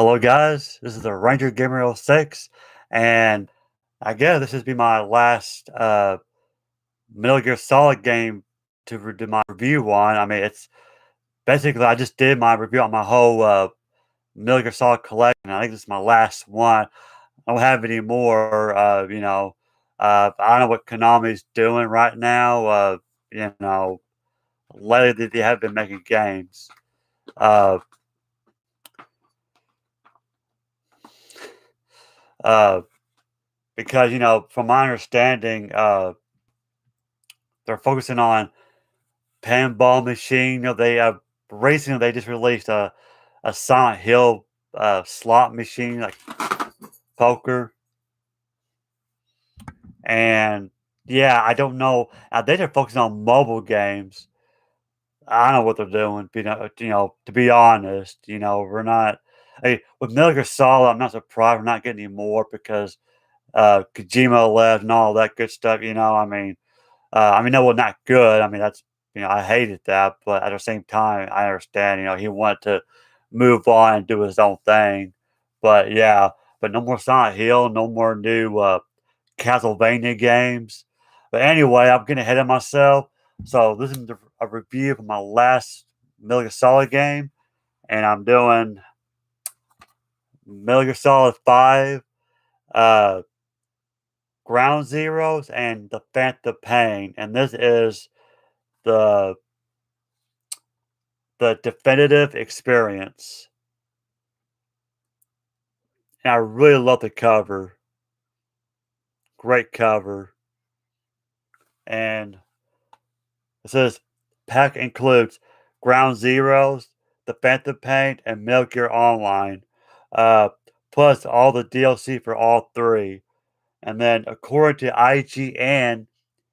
Hello, guys. This is the Ranger Gamer 06, and I guess this would be my last Metal Gear Solid game to do my review on. I mean, it's basically I just did my review on my whole Metal Gear Solid collection. I think this is my last one. I don't have any more. I don't know what Konami's doing right now. You know, lately they have been making games. Uh, uh, because from my understanding, they're focusing on pinball machine. They recently they just released a Silent Hill slot machine like poker, and yeah, I don't know. They're focusing on mobile games. I don't know what they're doing. To be honest, we're not. Hey, with Metal Gear Solid, I'm not surprised we're not getting any more because Kojima left and all that good stuff. No, well, not good. I mean, I hated that, but at the same time, I understand, he wanted to move on and do his own thing. But yeah, but no more Silent Hill, no more new Castlevania games. But anyway, I'm getting ahead of myself. So this is a review of my last Metal Gear Solid game, and I'm doing Metal Gear Solid 5, uh, Ground Zeroes, and The Phantom Pain. And this is the the definitive experience. And I really love the cover. Great cover. And it says pack includes Ground Zeroes, the Phantom Pain, and Metal Gear Online. Uh, plus all the DLC for all three. And then according to IGN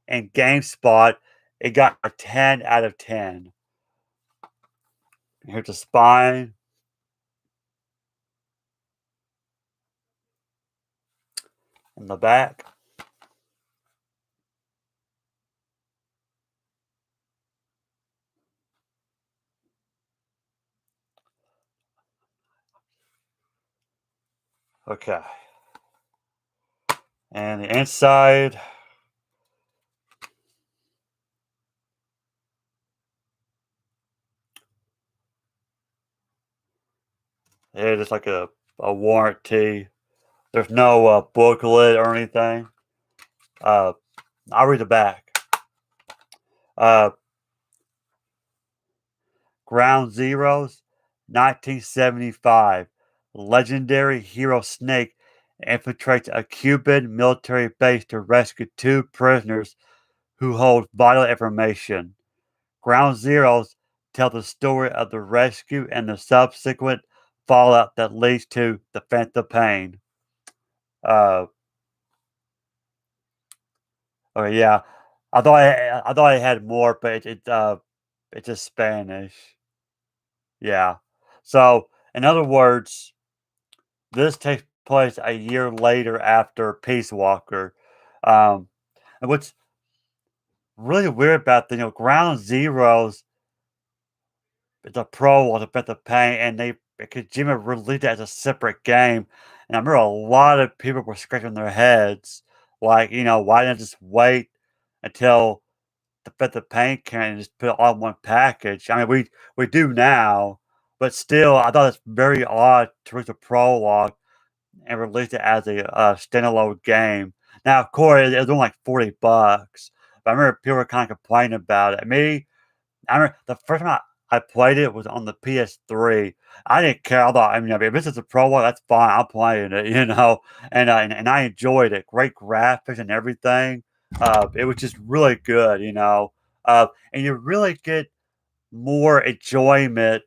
and GameSpot, it got a 10 out of 10. Here's the spine and the back. Okay. And the inside. It is like a warranty. There's no booklet or anything. Uh, I'll read the back. Uh, Ground Zeroes, 1975. Legendary hero Snake infiltrates a Cuban military base to rescue two prisoners who hold vital information. Ground Zeroes tell the story of the rescue and the subsequent fallout that leads to the Phantom Pain. Uh, okay, yeah. I thought I had more, but it's just Spanish. Yeah. So, in other words, this takes place a year later after Peace Walker. Um, and what's really weird about Ground Zeroes is a pro on the Pain, and Kojima released it as a separate game. And I remember a lot of people were scratching their heads, like, why didn't I just wait until the paint can and just put it all in one package? I mean, we do now, but still, I thought it's very odd to read the prologue and released it as a standalone game. Now, of course, it was only like $40, but I remember people were kind of complaining about it. I remember the first time I played it was on the PS3. I didn't care. I thought, if this is a prologue, that's fine. I'm playing it, and I enjoyed it. Great graphics and everything. It was just really good, and you really get more enjoyment,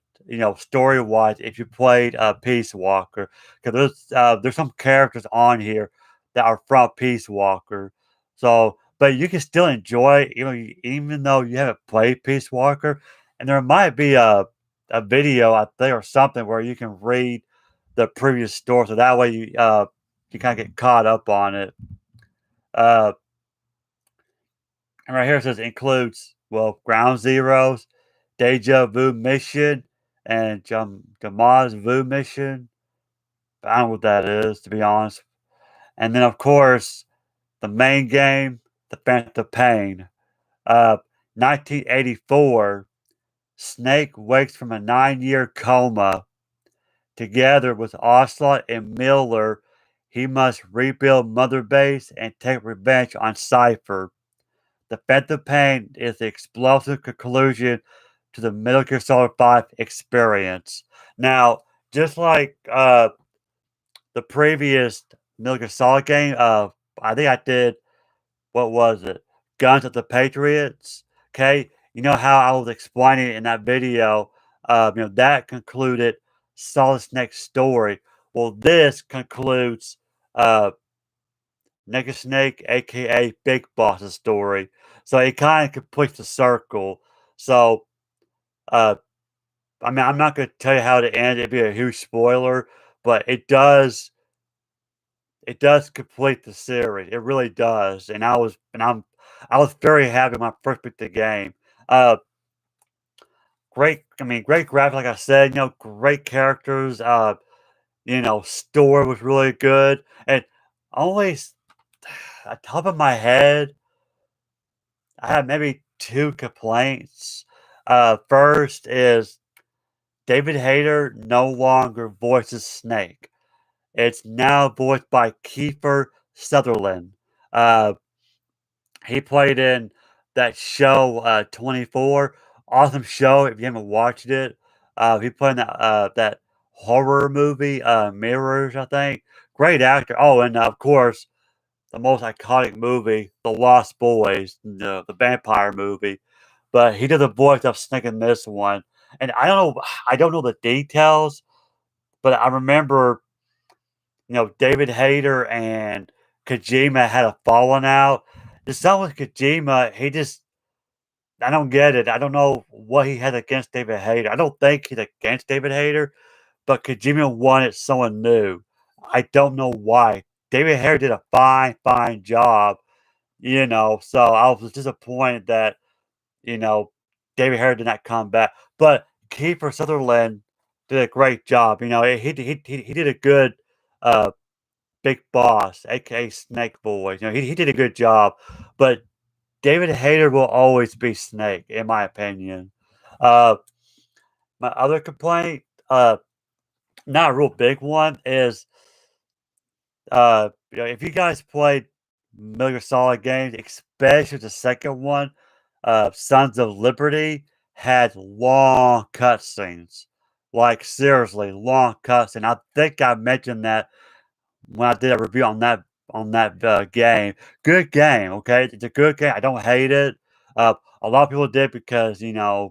story wise if you played Peace Walker, because there's some characters on here that are from Peace Walker. So, but you can still enjoy it, even though you haven't played Peace Walker. And there might be a video out there or something where you can read the previous story, so that way you kind of get caught up on it. Uh, and right here it says includes, well, Ground Zeroes, Deja Vu Mission, and Jama's Vu Mission. I don't know what that is, to be honest. And then, of course, the main game, the Phantom Pain. Uh, 1984, Snake wakes from a 9-year coma. Together with Ocelot and Miller, he must rebuild Mother Base and take revenge on Cypher. The Phantom Pain is the explosive conclusion to the Metal Gear Solid 5 experience. Now, just like the previous Metal Gear Solid game, I think I did, what was it? Guns of the Patriots. Okay, you know how I was explaining it in that video. That concluded Solid Snake's story. Well, this concludes uh, Nigga Snake, aka Big Boss's story. So it kind of completes the circle. So, uh, I mean, I'm not going to tell you how to end. It'd be a huge spoiler, but it does complete the series. It really does. I was very happy when I first picked the game. Uh, great graphics, like I said, great characters. Story was really good. And only at top of my head, I have maybe two complaints. First is David Hayter no longer voices Snake. It's now voiced by Kiefer Sutherland. Uh, He played in that show, 24. Awesome show if you haven't watched it. He played in that horror movie, Mirrors, I think. Great actor. Oh, and of course, the most iconic movie, The Lost Boys, the vampire movie. But he did the voice of Snake in this one. And I don't know the details, but I remember, David Hayter and Kojima had a falling out. The song with Kojima, I don't get it. I don't know what he had against David Hayter. I don't think he's against David Hayter, but Kojima wanted someone new. I don't know why. David Hayter did a fine, fine job, so I was disappointed that, you know, David Hayter did not come back. But Kiefer Sutherland did a great job. He did a good uh Big Boss, aka Snake Boy. He did a good job, but David Hayter will always be Snake, in my opinion. Uh, my other complaint, not a real big one, is if you guys played Metal Gear Solid games, especially the second one, Sons of Liberty had long cutscenes. Like seriously, long cutscene. I think I mentioned that when I did a review on that game. Good game, okay? It's a good game. I don't hate it. A lot of people did because the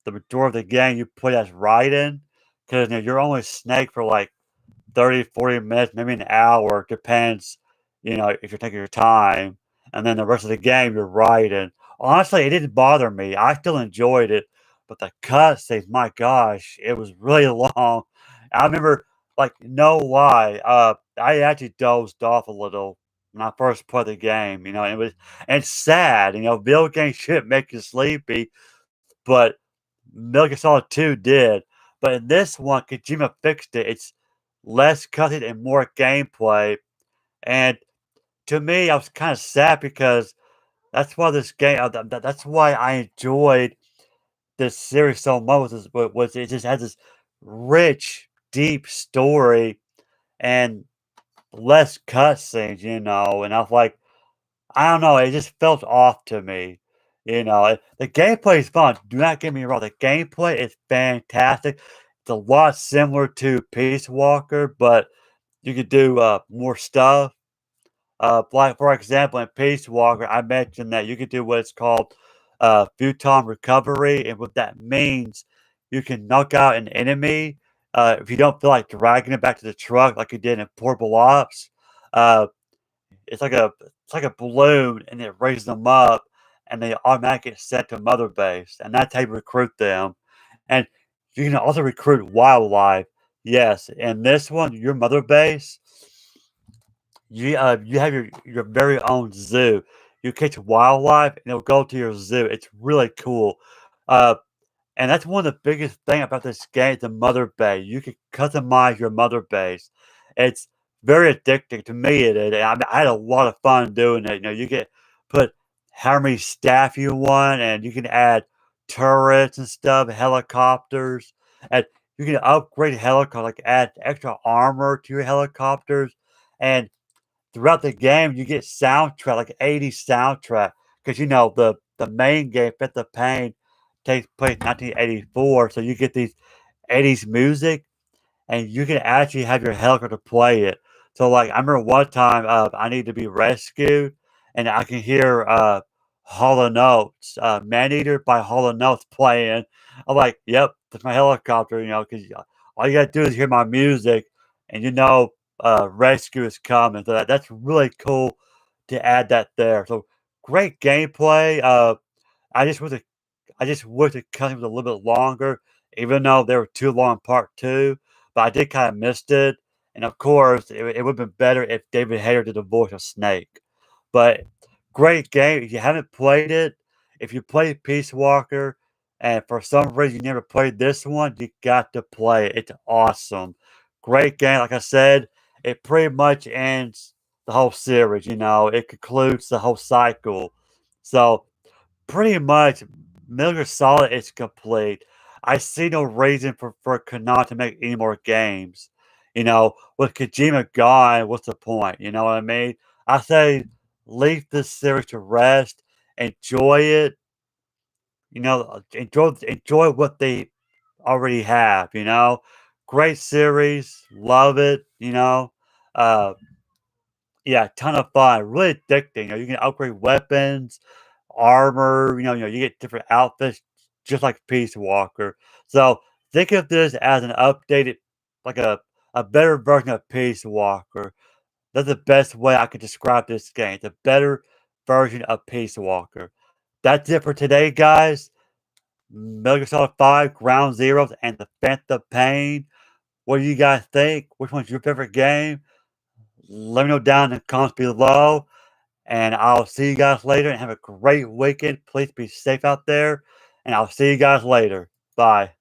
majority of the game you play as Raiden, because you're only Snake for like 30, 40 minutes, maybe an hour, depends, if you're taking your time. And then the rest of the game, you're riding. Honestly, it didn't bother me. I still enjoyed it. But the cutscenes, my gosh, it was really long. I remember, like, no lie, I actually dozed off a little when I first played the game. And it's sad. Video games shouldn't make you sleepy, but Metal Gear Solid 2 did. But in this one, Kojima fixed it. It's less cutting and more gameplay. And to me, I was kind of sad because that's why this game. That's why I enjoyed this series so much. Was it just has this rich, deep story and less cutscenes, And I was like, I don't know, it just felt off to me. The gameplay is fun. Do not get me wrong. The gameplay is fantastic. It's a lot similar to Peace Walker, but you could do more stuff. Like for example, in Peace Walker, I mentioned that you could do what's called futon recovery, and what that means, you can knock out an enemy if you don't feel like dragging it back to the truck like you did in Portable Ops. Uh, it's like a balloon, and it raises them up, and they automatically get sent to Mother Base, and that's how you recruit them. And you can also recruit wildlife. Yes, in this one, your Mother Base, you have your very own zoo. You catch wildlife, and it'll go to your zoo. It's really cool. Uh, and that's one of the biggest thing about this game, the Mother Base. You can customize your Mother Base. It's very addicting to me. It is. I had a lot of fun doing it. You get put how many staff you want, and you can add turrets and stuff, helicopters, and you can upgrade helicopter, like add extra armor to your helicopters, and throughout the game, you get soundtrack, like 80s soundtrack, because the main game, Fit the Pain, takes place in 1984, so you get these 80s music, and you can actually have your helicopter play it. So, like, I remember one time I need to be rescued, and I can hear Hollow Notes, Man Eater by Hollow Notes playing. I'm like, yep, that's my helicopter, because all you gotta do is hear my music, and rescue is coming. So that's really cool to add that there. So great gameplay. I just wish the I just wish the cutscene was a little bit longer, even though they were too long in part two. But I did kind of missed it, and of course, it would have been better if David Hayter did the voice of Snake. But great game. If you haven't played it, if you played Peace Walker, and for some reason you never played this one, you got to play it. It's awesome. Great game. Like I said, it pretty much ends the whole series. It concludes the whole cycle. So pretty much, Metal Gear Solid is complete. I see no reason for Konami to make any more games. With Kojima gone, what's the point? You know what I mean? I say leave this series to rest, enjoy it. Enjoy what they already have. Great series, love it. Uh, yeah, ton of fun, really addicting. You can upgrade weapons, armor, you get different outfits just like Peace Walker. So think of this as an updated, like a better version of Peace Walker. That's the best way I could describe this game. It's a better version of Peace Walker. That's it for today, guys. Metal Gear Solid 5, Ground Zeroes, and the Phantom Pain. What do you guys think? Which one's your favorite game? Let me know down in the comments below. And I'll see you guys later and have a great weekend. Please be safe out there. And I'll see you guys later. Bye.